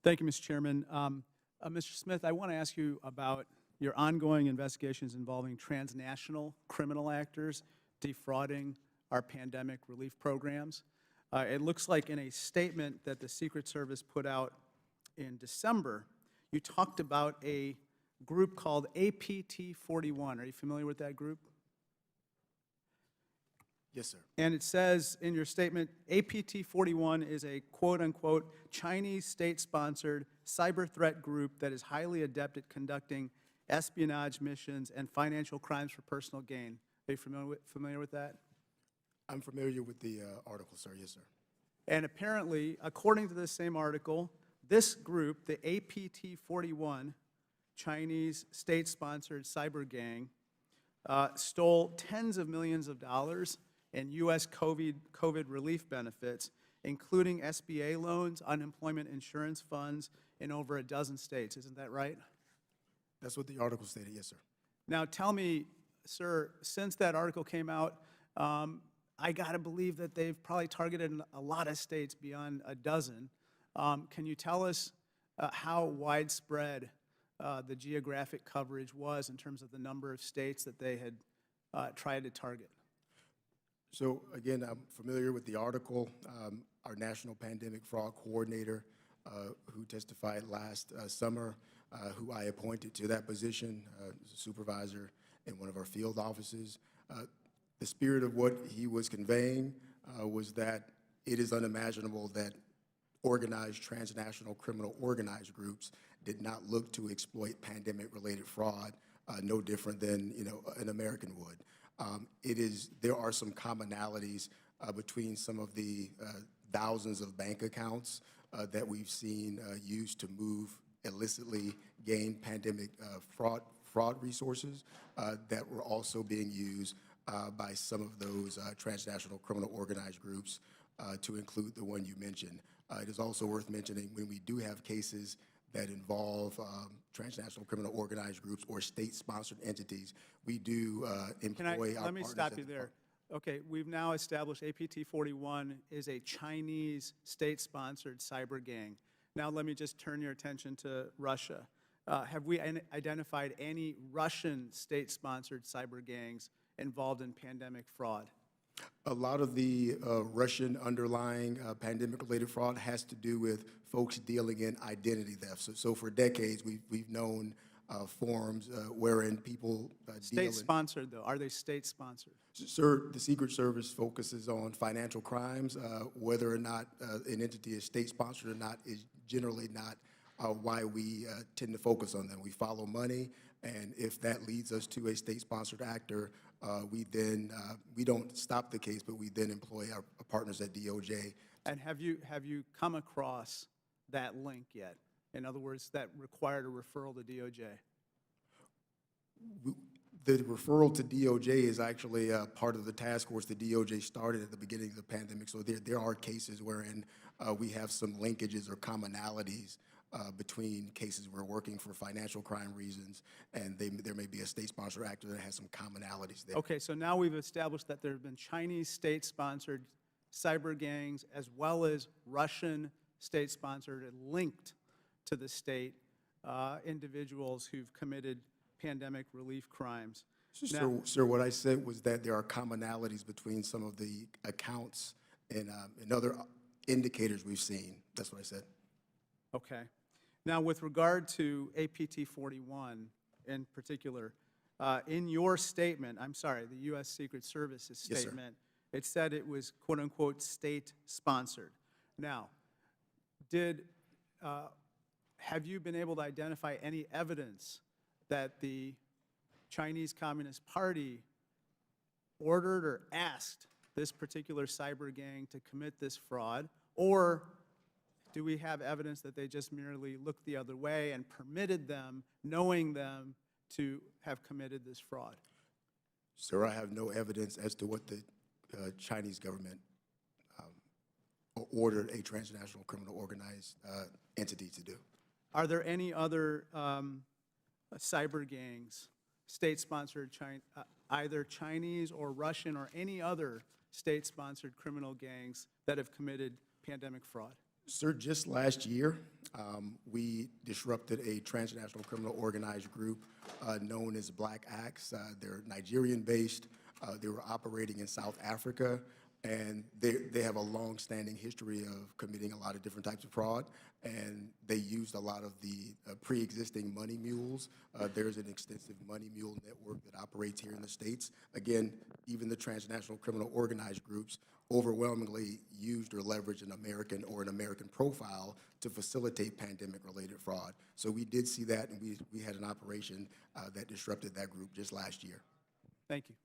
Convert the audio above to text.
Thank you, Mr. Chairman. Mr. Smith, I want to ask you about your ongoing investigations involving transnational criminal actors defrauding our pandemic relief programs. It looks like in a statement that the Secret Service put out in December, you talked about a group called APT-41. Are you familiar with that group? Yes, sir. And it says in your statement, APT-41 is a quote-unquote Chinese state-sponsored cyber threat group that is highly adept at conducting espionage missions and financial crimes for personal gain. Are you familiar with that? I'm familiar with the article, sir. Yes, sir. And apparently, according to this same article, this group, the APT-41 Chinese state-sponsored cyber gang, stole tens of millions of dollars in U.S. COVID relief benefits, including SBA loans, unemployment insurance funds in over a dozen states. Isn't that right? That's what the article stated. Yes, sir. Now tell me, sir, since that article came out, I got to believe that they've probably targeted a lot of states beyond a dozen. Can you tell us how widespread the geographic coverage was in terms of the number of states that they had tried to target? So again, I'm familiar with the article. Our National Pandemic Fraud Coordinator, who testified last summer, who I appointed to that position, as a supervisor in one of our field offices. The spirit of what he was conveying was that it is unimaginable that organized transnational criminal organized groups did not look to exploit pandemic-related fraud no different than an American would. There are some commonalities between some of the thousands of bank accounts that we've seen used to move illicitly gained pandemic fraud resources that were also being used by some of those transnational criminal organized groups, to include the one you mentioned. It is also worth mentioning when we do have cases that involve transnational criminal organized groups or state-sponsored entities, we do employ our Let me stop you there. Okay, we've now established APT-41 is a Chinese state-sponsored cyber gang. Now let me just turn your attention to Russia. Have we identified any Russian state-sponsored cyber gangs involved in pandemic fraud? A lot of the Russian underlying pandemic-related fraud has to do with folks dealing in identity theft. So for decades, we've known forms wherein people State-sponsored, though. Are they state-sponsored? Sir, the Secret Service focuses on financial crimes. Whether or not an entity is state-sponsored or not is generally not why we tend to focus on them. We follow money, and if that leads us to a state-sponsored actor, we don't stop the case, but we then employ our partners at DOJ. And have you come across that link yet? In other words, that required a referral to DOJ? The referral to DOJ is actually part of the task force the DOJ started at the beginning of the pandemic. So there are cases wherein we have some linkages or commonalities between cases we're working for financial crime reasons, and there may be a state-sponsored actor that has some commonalities there. Okay, so now we've established that there have been Chinese state-sponsored cyber gangs as well as Russian state-sponsored and linked to the state individuals who've committed pandemic relief crimes. Sir, what I said was that there are commonalities between some of the accounts and other indicators we've seen. That's what I said. Okay. Now, with regard to APT-41 in particular, in your statement, I'm sorry, the U.S. Secret Service's statement, it said it was quote-unquote state-sponsored. Now, have you been able to identify any evidence that the Chinese Communist Party ordered or asked this particular cyber gang to commit this fraud, or do we have evidence that they just merely looked the other way and permitted them, knowing them, to have committed this fraud? Sir, I have no evidence as to what the Chinese government ordered a transnational criminal organized entity to do. Are there any other cyber gangs, state-sponsored, either Chinese or Russian or any other state-sponsored criminal gangs that have committed pandemic fraud? Sir, just last year, we disrupted a transnational criminal organized group known as Black Axe. They're Nigerian-based. They were operating in South Africa, and they have a long-standing history of committing a lot of different types of fraud, and they used a lot of the pre-existing money mules. There's an extensive money mule network that operates here in the States. Again, even the transnational criminal organized groups overwhelmingly used or leveraged an American or an American profile to facilitate pandemic-related fraud. So we did see that, and we had an operation that disrupted that group just last year. Thank you.